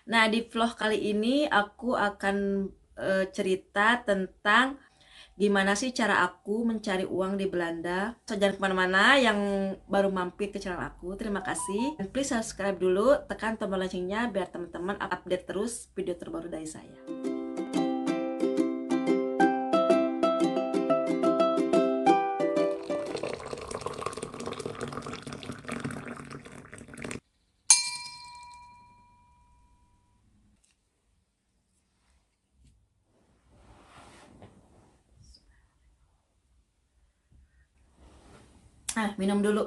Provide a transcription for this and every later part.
Nah, di vlog kali ini aku akan cerita tentang gimana sih cara aku mencari uang di Belanda. So, jangan kemana-mana yang baru mampir ke channel aku. Terima kasih. Dan please subscribe dulu, tekan tombol loncengnya biar teman-teman update terus video terbaru dari saya. Minum dulu.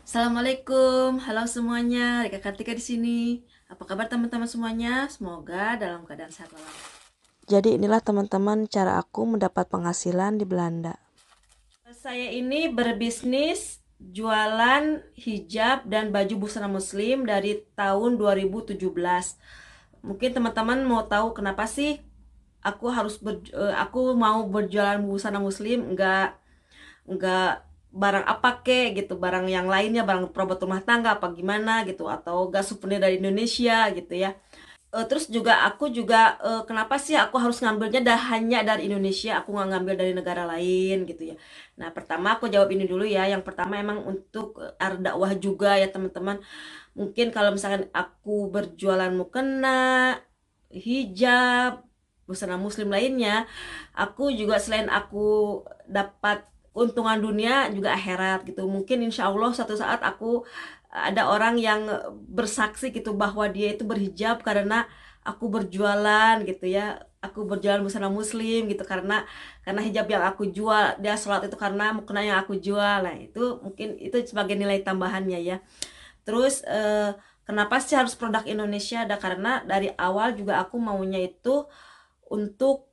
Assalamualaikum, halo semuanya. Rika Kartika di sini. Apa kabar teman-teman semuanya? Semoga dalam keadaan sehat walafiat. Jadi inilah teman-teman cara aku mendapat penghasilan di Belanda. Saya ini berbisnis jualan hijab dan baju busana muslim dari tahun 2017. Mungkin teman-teman mau tahu kenapa sih aku mau berjualan busana muslim, enggak barang apa kek gitu, barang yang lainnya, barang perabot rumah tangga apa gimana gitu, atau enggak souvenir dari Indonesia gitu ya. Terus juga aku juga kenapa sih aku harus ngambilnya hanya dari Indonesia, aku nggak ngambil dari negara lain gitu ya. Nah, pertama aku jawab ini dulu ya. Yang pertama emang untuk dakwah juga ya teman-teman. Mungkin kalau misalkan aku berjualan mukena, hijab, busana muslim lainnya, aku juga selain aku dapat keuntungan dunia juga akhirat gitu. Mungkin insya Allah suatu saat aku ada orang yang bersaksi gitu bahwa dia itu berhijab karena aku berjualan gitu ya. Aku berjualan busana muslim gitu karena hijab yang aku jual, dia sholat itu karena mukena yang aku jual. Nah, itu mungkin itu sebagai nilai tambahannya ya. Terus kenapa sih harus produk Indonesia? Ada karena dari awal juga aku maunya itu untuk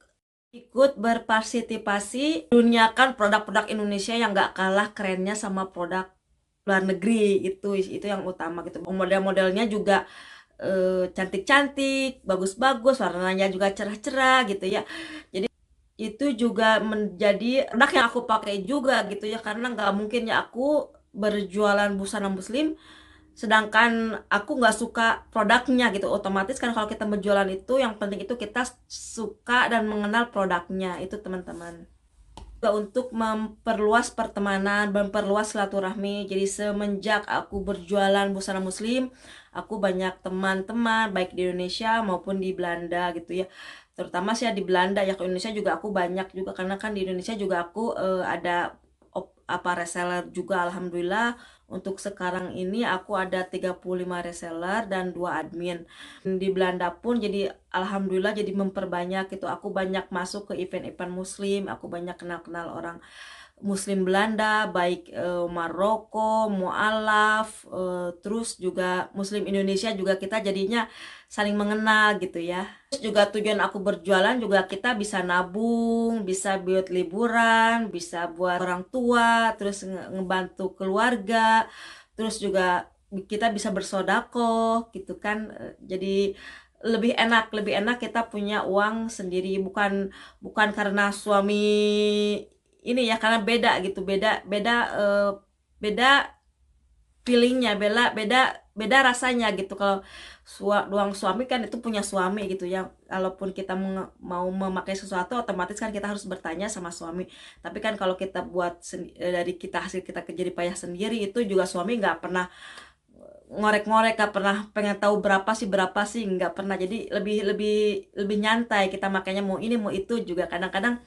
ikut berpartisipasi duniakan produk-produk Indonesia yang gak kalah kerennya sama produk luar negeri. Itu yang utama gitu. Model-modelnya juga cantik-cantik, bagus-bagus, warnanya juga cerah-cerah gitu ya. Jadi itu juga menjadi produk yang aku pakai juga gitu ya, karena nggak mungkin ya aku berjualan busana muslim sedangkan aku nggak suka produknya gitu. Otomatis kan kalau kita berjualan itu yang penting itu kita suka dan mengenal produknya itu teman-teman. Juga untuk memperluas pertemanan, memperluas silaturahmi. Jadi semenjak aku berjualan busana muslim, aku banyak teman-teman baik di Indonesia maupun di Belanda gitu ya. Terutama sih ya di Belanda, ya ke Indonesia juga aku banyak juga karena kan di Indonesia juga aku ada reseller juga alhamdulillah. Untuk sekarang ini aku ada 35 reseller dan 2 admin. Di Belanda pun jadi alhamdulillah jadi memperbanyak itu, aku banyak masuk ke event-event muslim, aku banyak kenal-kenal orang muslim Belanda, baik Maroko, mualaf, terus juga muslim Indonesia juga kita jadinya saling mengenal gitu ya. Terus juga tujuan aku berjualan juga kita bisa nabung, bisa buat liburan, bisa buat orang tua, terus ngebantu keluarga, terus juga kita bisa bersodakoh gitu kan. Jadi lebih enak kita punya uang sendiri, bukan bukan karena suami ini ya, karena beda gitu, beda feelingnya, beda beda rasanya gitu. Kalau doang suami kan itu punya suami gitu ya, kalaupun kita mau memakai sesuatu otomatis kan kita harus bertanya sama suami. Tapi kan kalau kita buat dari kita hasil kita jadi payah sendiri, itu juga suami nggak pernah ngorek-ngorek, gak pernah pengen tahu berapa sih nggak pernah. Jadi lebih lebih lebih nyantai kita makanya, mau ini mau itu juga. Kadang-kadang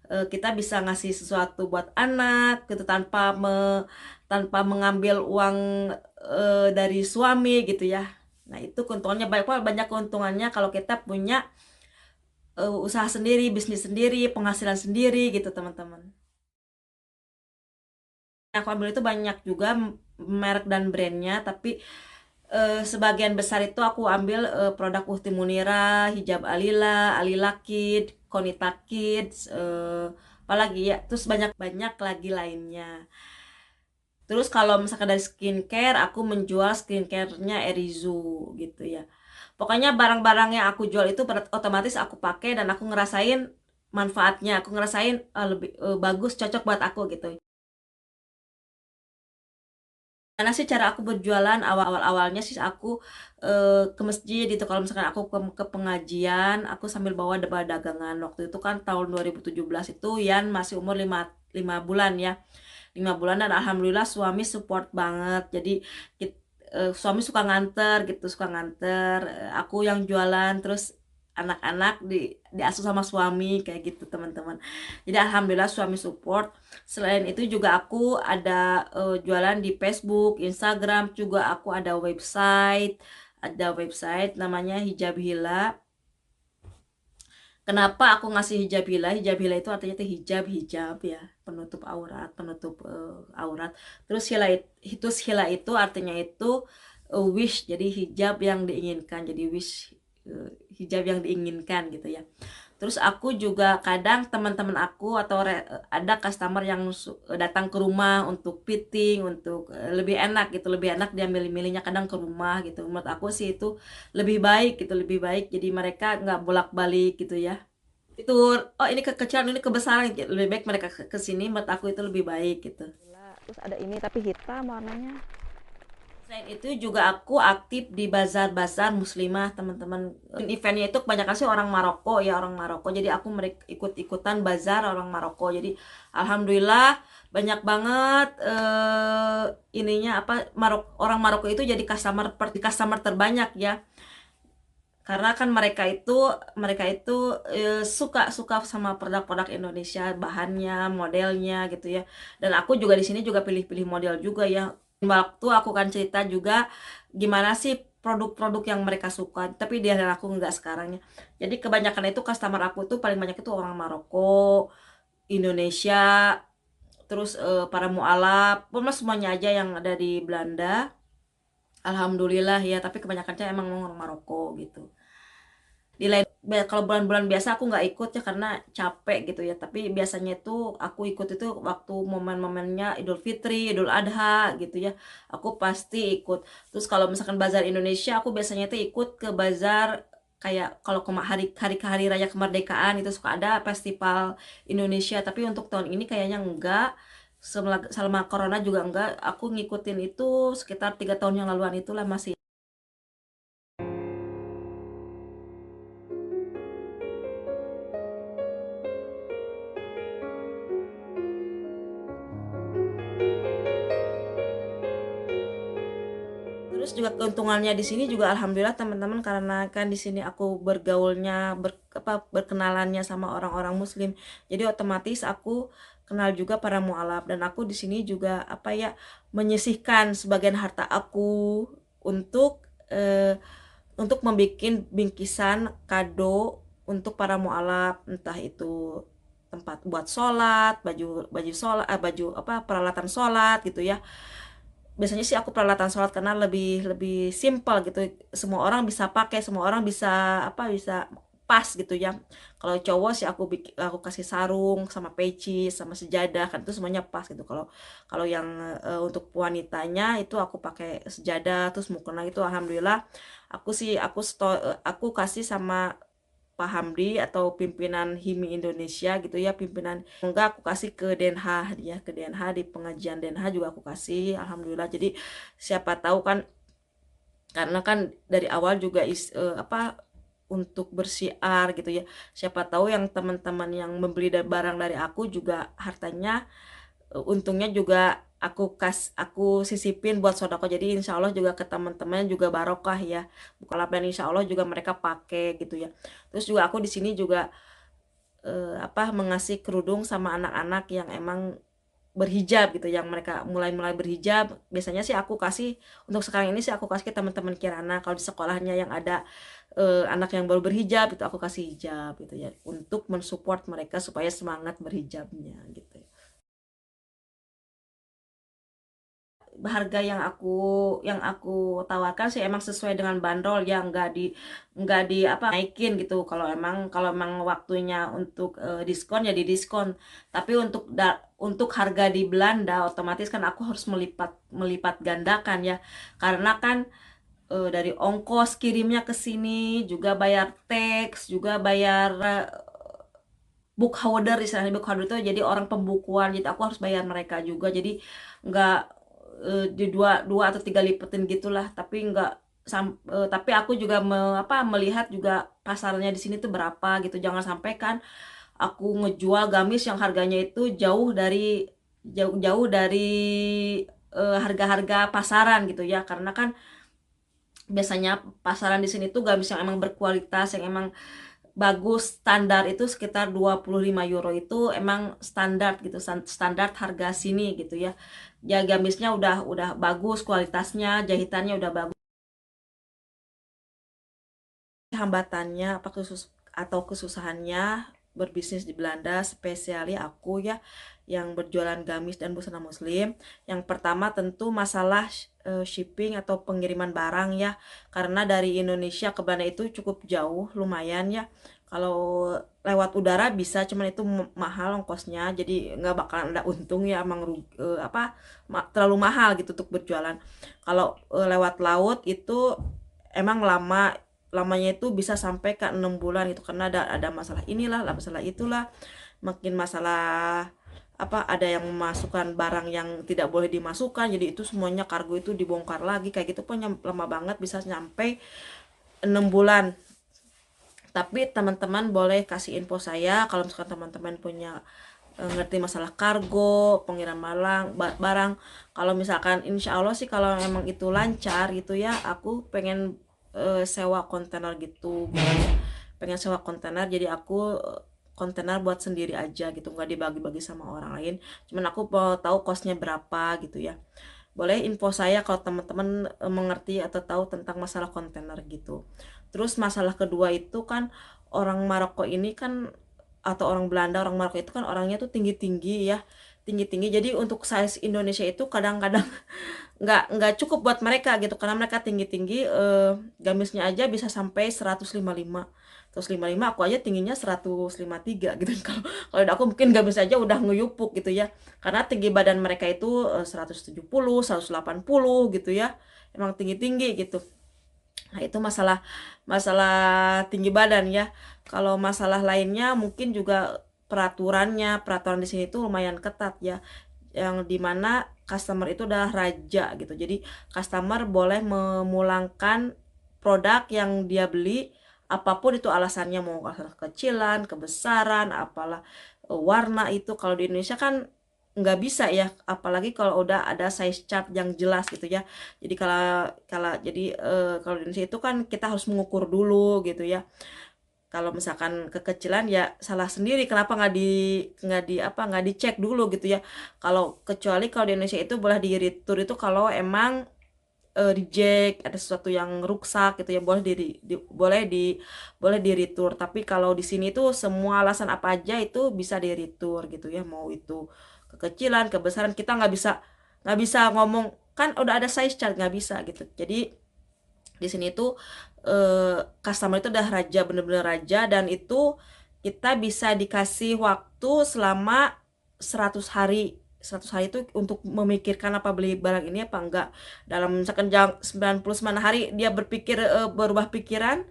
kita bisa ngasih sesuatu buat anak gitu tanpa mengambil uang dari suami gitu ya. Nah, itu keuntungannya banyak, banyak keuntungannya kalau kita punya usaha sendiri, bisnis sendiri, penghasilan sendiri gitu teman-teman. Aku ambil itu banyak juga merek dan brandnya, tapi sebagian besar itu aku ambil produk Uhti Munira, Hijab Alila, Alila Kid, Konita Kids, apalagi ya, terus banyak-banyak lagi lainnya. Terus kalau misalkan dari skincare, aku menjual skincare-nya Erizu gitu ya. Pokoknya barang-barang yang aku jual itu otomatis aku pakai dan aku ngerasain manfaatnya, aku ngerasain lebih bagus, cocok buat aku gitu. Karena sih cara aku berjualan awalnya sih aku ke masjid itu, kalau misalkan aku ke pengajian aku sambil bawa dagangan. Waktu itu kan tahun 2017 itu Yan masih umur 5 bulan ya, 5 bulan, dan alhamdulillah suami support banget. Jadi suami suka nganter gitu, suka nganter, aku yang jualan, terus anak-anak diasuh sama suami kayak gitu teman-teman. Jadi alhamdulillah suami support. Selain itu juga aku ada jualan di Facebook, Instagram, juga aku ada website namanya Hijab Hila. Kenapa aku ngasih hijab hila? Hijab hila itu artinya tuh hijab, hijab ya, penutup aurat, penutup aurat. Terus hila itu artinya itu wish, jadi hijab yang diinginkan, jadi wish, hijab yang diinginkan gitu ya. Terus aku juga kadang teman-teman aku atau ada customer yang datang ke rumah untuk fitting, untuk lebih enak gitu, lebih enak dia milih-milihnya kadang ke rumah gitu. Menurut aku sih itu lebih baik gitu, lebih baik. Jadi mereka nggak bolak-balik gitu ya. Itu, oh ini kekecilan, ini kebesaran, lebih baik mereka ke sini, menurut aku itu lebih baik gitu. Terus ada ini tapi hitam warnanya. Selain itu juga aku aktif di bazar-bazar muslimah teman-teman. Eventnya itu kebanyakan sih orang Maroko ya, orang Maroko. Jadi aku ikut-ikutan bazar orang Maroko. Jadi alhamdulillah banyak banget ininya apa, orang Maroko itu jadi customer terbanyak ya. Karena kan mereka itu suka suka sama produk-produk Indonesia, bahannya, modelnya gitu ya. Dan aku juga di sini juga pilih-pilih model juga ya. Waktu aku kan cerita juga gimana sih produk-produk yang mereka suka, tapi dia dan aku nggak sekarang ya. Jadi kebanyakan itu customer aku tuh paling banyak itu orang Maroko, Indonesia, terus para mualaf, pokoknya semuanya aja yang ada di Belanda. Alhamdulillah ya, tapi kebanyakan emang orang Maroko gitu. Di lain, kalau bulan-bulan biasa aku nggak ikut ya karena capek gitu ya, tapi biasanya itu aku ikut itu waktu momen-momennya Idul Fitri, Idul Adha gitu ya, aku pasti ikut. Terus kalau misalkan bazar Indonesia, aku biasanya itu ikut ke bazar, kayak kalau ke hari raya kemerdekaan itu suka ada festival Indonesia, tapi untuk tahun ini kayaknya enggak. Selama corona juga enggak, aku ngikutin itu sekitar 3 tahun yang laluan itulah masih. Terus juga keuntungannya di sini juga alhamdulillah teman-teman, karena kan di sini aku bergaulnya, berkenalannya sama orang-orang muslim. Jadi otomatis aku kenal juga para mualaf, dan aku di sini juga apa ya, menyisihkan sebagian harta aku untuk membuat bingkisan kado untuk para mualaf, entah itu tempat buat sholat, baju baju sholat, baju apa, peralatan sholat gitu ya. Biasanya sih aku peralatan sholat karena lebih lebih simpel gitu, semua orang bisa pakai, semua orang bisa apa, bisa pas gitu ya. Kalau cowok sih aku kasih sarung sama peci sama sejadah, kan itu semuanya pas gitu. Kalau kalau yang untuk wanitanya itu aku pakai sejadah, terus mukena itu alhamdulillah aku kasih sama Pak Hamdi atau pimpinan HIMI Indonesia gitu ya, pimpinan, enggak aku kasih ke DNH dia, ke DNH, di pengajian DNH juga aku kasih alhamdulillah. Jadi siapa tahu kan, karena kan dari awal juga apa, untuk bersiar gitu ya, siapa tahu yang teman-teman yang membeli barang dari aku juga hartanya, untungnya juga aku sisipin buat sodako. Jadi insya Allah juga ke teman-teman juga barokah ya, bukan, dan insya Allah juga mereka pakai gitu ya. Terus juga aku di sini juga apa, mengasih kerudung sama anak-anak yang emang berhijab gitu, yang mereka mulai-mulai berhijab. Biasanya sih aku kasih, untuk sekarang ini sih aku kasih ke teman-teman Kirana, kalau di sekolahnya yang ada anak yang baru berhijab itu aku kasih hijab gitu ya, untuk mensupport mereka supaya semangat berhijabnya gitu ya. Harga yang aku tawarkan sih emang sesuai dengan bandrol ya, nggak di apa, naikin gitu. Kalau emang waktunya untuk diskon ya di diskon. Tapi untuk harga di Belanda otomatis kan aku harus melipat melipat gandakan ya, karena kan dari ongkos kirimnya ke sini, juga bayar tax, juga bayar book holder, istilahnya book holder itu jadi orang pembukuan, jadi aku harus bayar mereka juga. Jadi nggak di dua dua atau tiga lipetin gitulah, tapi nggak tapi aku juga melihat juga pasarnya di sini tuh berapa gitu. Jangan sampai kan aku ngejual gamis yang harganya itu jauh-jauh dari harga-harga pasaran gitu ya, karena kan biasanya pasaran di sini tuh gamis yang emang berkualitas, yang emang bagus, standar itu sekitar 25 euro itu emang standar gitu, standar harga sini gitu ya. Ya gamisnya udah bagus, kualitasnya, jahitannya udah bagus. Hambatannya apa atau kesusahannya berbisnis di Belanda, spesiali aku ya yang berjualan gamis dan busana muslim. Yang pertama tentu masalah shipping atau pengiriman barang ya, karena dari Indonesia ke Belanda itu cukup jauh, lumayan ya. Kalau lewat udara bisa, cuman itu mahal ongkosnya, jadi nggak bakalan ada untung ya, emang terlalu mahal gitu untuk berjualan. Kalau lewat laut itu emang lamanya itu bisa sampai ke 6 bulan itu, karena ada masalah inilah, masalah itulah, makin masalah ada yang memasukkan barang yang tidak boleh dimasukkan, jadi itu semuanya kargo itu dibongkar lagi, kayak gitu pun lama banget, bisa sampai 6 bulan. Tapi teman-teman boleh kasih info saya kalau misalkan teman-teman punya ngerti masalah kargo, pengirim barang. Kalau misalkan insya Allah sih kalau emang itu lancar gitu ya, aku pengen sewa kontainer gitu. Pengen sewa kontainer, jadi aku kontainer buat sendiri aja gitu, nggak dibagi-bagi sama orang lain. Cuman aku mau tahu kosnya berapa gitu ya. Boleh info saya kalau teman-teman mengerti atau tahu tentang masalah kontainer gitu. Terus masalah kedua itu kan, orang Maroko ini kan, atau orang Belanda, orang Maroko itu kan orangnya tuh tinggi-tinggi ya, tinggi-tinggi. Jadi untuk size Indonesia itu kadang-kadang nggak cukup buat mereka gitu, karena mereka tinggi-tinggi, gamisnya aja bisa sampai 155. 155, aku aja tingginya 153 gitu. Kalau aku mungkin gamis aja udah ngeyupuk gitu ya, karena tinggi badan mereka itu 170, 180 gitu ya, emang tinggi-tinggi gitu. Nah, itu masalah masalah tinggi badan ya. Kalau masalah lainnya mungkin juga peraturan di sini tuh lumayan ketat ya. Yang dimana customer itu adalah raja gitu. Jadi customer boleh memulangkan produk yang dia beli, apapun itu alasannya, mau alasan kekecilan, kebesaran, apalah warna itu. Kalau di Indonesia kan nggak bisa ya, apalagi kalau udah ada size chart yang jelas gitu ya. Jadi kalau kalau jadi kalau di Indonesia itu kan kita harus mengukur dulu gitu ya. Kalau misalkan kekecilan ya salah sendiri, kenapa nggak dicek dulu gitu ya. Kalau kecuali kalau di Indonesia itu boleh di retur itu kalau emang reject, ada sesuatu yang rusak gitu ya, boleh di retur. Tapi kalau di sini tuh semua alasan apa aja itu bisa di retur gitu ya, mau itu kekecilan, kebesaran, kita nggak bisa ngomong kan udah ada size chart, nggak bisa gitu. Jadi di sini tuh customer itu udah raja, bener-bener raja, dan itu kita bisa dikasih waktu selama 100 hari. 100 hari itu untuk memikirkan apa beli barang ini apa enggak. Dalam misalkan 99 hari dia berubah pikiran,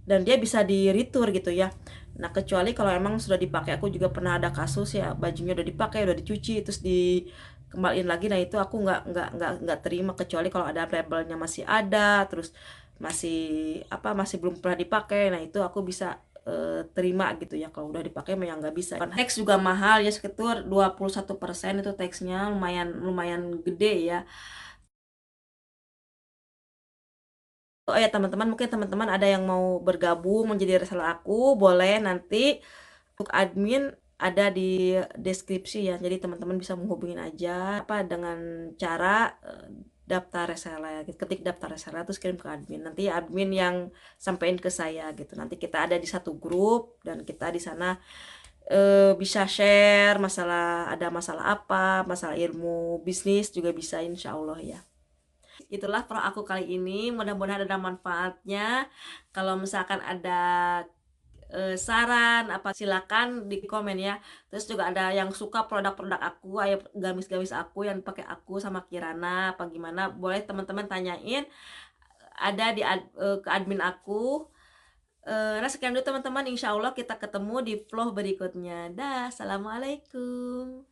dan dia bisa di retur gitu ya. Nah, kecuali kalau emang sudah dipakai, aku juga pernah ada kasus ya, bajunya udah dipakai, udah dicuci, terus dikembaliin lagi. Nah, itu aku nggak terima, kecuali kalau ada labelnya masih ada, terus masih belum pernah dipakai. Nah, itu aku bisa terima gitu ya. Kalau udah dipakai mah yang nggak bisa. Tax juga mahal ya, sekitar 21% itu taxnya, lumayan lumayan gede ya. Oh ya teman-teman, mungkin teman-teman ada yang mau bergabung menjadi reseller aku, boleh nanti untuk admin ada di deskripsi ya. Jadi teman-teman bisa menghubungin aja dengan cara daftar reseller. Ketik daftar reseller terus kirim ke admin. Nanti admin yang sampein ke saya gitu. Nanti kita ada di satu grup, dan kita di sana bisa share ada masalah apa, masalah ilmu bisnis juga bisa, insya Allah ya. Itulah pro aku kali ini, mudah-mudahan ada manfaatnya. Kalau misalkan ada saran apa, silakan di komen ya. Terus juga ada yang suka produk-produk aku, ayo gamis-gamis aku yang pakai aku sama Kirana apa gimana, boleh teman-teman tanyain, ada ke admin aku. Nah, sekian dulu teman-teman, insya Allah kita ketemu di vlog berikutnya. Dah, assalamualaikum.